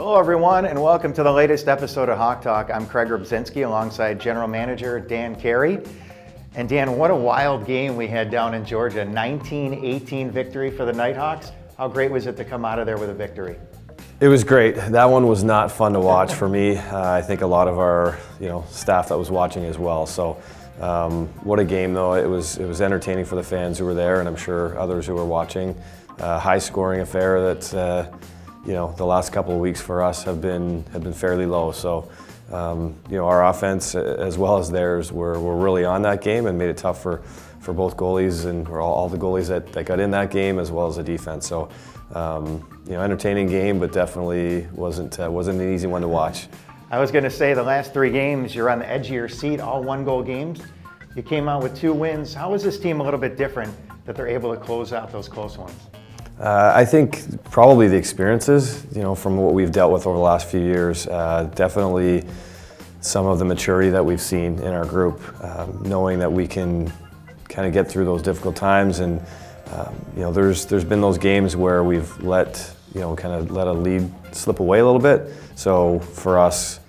Hello everyone, and welcome to the latest episode of Hawk Talk. I'm Craig Rubzinski alongside General Manager Dan Carey. And Dan, what a wild game we had down in Georgia. 19-18 victory for the Knighthawks. How great was it to come out of there with a victory? It was great. That one was not fun to watch for me. I think a lot of our staff that was watching as well. So what a game though. It was entertaining for the fans who were there, and I'm sure others who were watching. High scoring affair that the last couple of weeks for us have been fairly low. So our offense as well as theirs were really on that game and made it tough for both goalies and all the goalies that got in that game as well as the defense. So entertaining game, but definitely wasn't an easy one to watch. I was going to say the last three games you're on the edge of your seat, all one-goal games. You came out with 2 wins. How is this team a little bit different that they're able to close out those close ones? I think probably the experiences, from what we've dealt with over the last few years, definitely some of the maturity that we've seen in our group, knowing that we can kind of get through those difficult times. And there's been those games where we've let a lead slip away a little bit. So for us,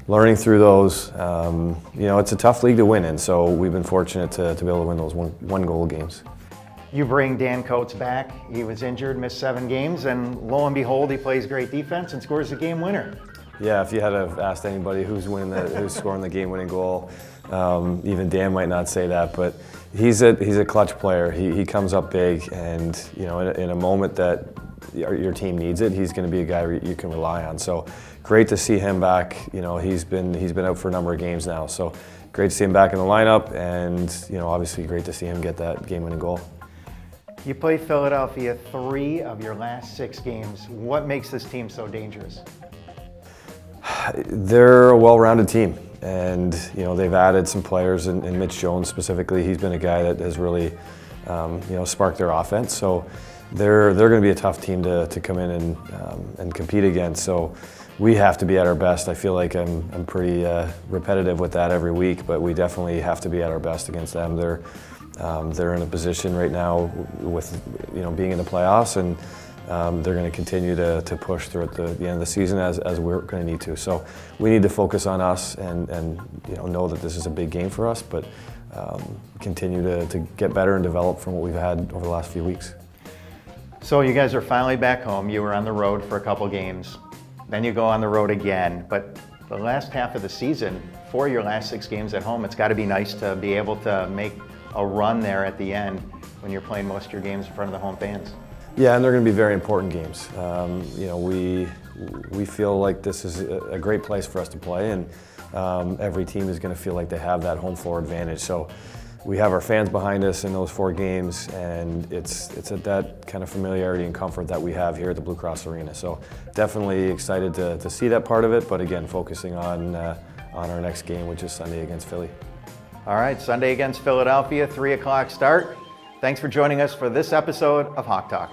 learning through those, it's a tough league to win in. So we've been fortunate to be able to win those one-goal games. You bring Dan Coates back. He was injured, missed 7 games, and lo and behold, he plays great defense and scores the game winner. Yeah, if you had asked anybody who's scoring the game-winning goal, even Dan might not say that, but he's a clutch player. He comes up big, and in a moment that your team needs it, he's going to be a guy you can rely on. So great to see him back. He's been out for a number of games now, so great to see him back in the lineup, and obviously great to see him get that game-winning goal. You played Philadelphia 3 of your last 6 games. What makes this team so dangerous? They're a well-rounded team, and they've added some players, and Mitch Jones specifically. He's been a guy that has really sparked their offense. So they're going to be a tough team to come in and compete against. So we have to be at our best. I feel like I'm pretty repetitive with that every week, but we definitely have to be at our best against them. They're in a position right now with being in the playoffs, and they're going to continue to push through at the end of the season as we're going to need to. So we need to focus on us and know that this is a big game for us, but continue to get better and develop from what we've had over the last few weeks. So you guys are finally back home. You were on the road for a couple games. Then you go on the road again. But the last half of the season, 4 of your last 6 games at home, it's got to be nice to be able to make a run there at the end when you're playing most of your games in front of the home fans. Yeah, and they're going to be very important games. We feel like this is a great place for us to play, and every team is going to feel like they have that home floor advantage. So we have our fans behind us in those 4 games, and it's at that kind of familiarity and comfort that we have here at the Blue Cross Arena. So definitely excited to see that part of it, but again, focusing on our next game, which is Sunday against Philly. All right, Sunday against Philadelphia, 3 o'clock start. Thanks for joining us for this episode of Hawk Talk.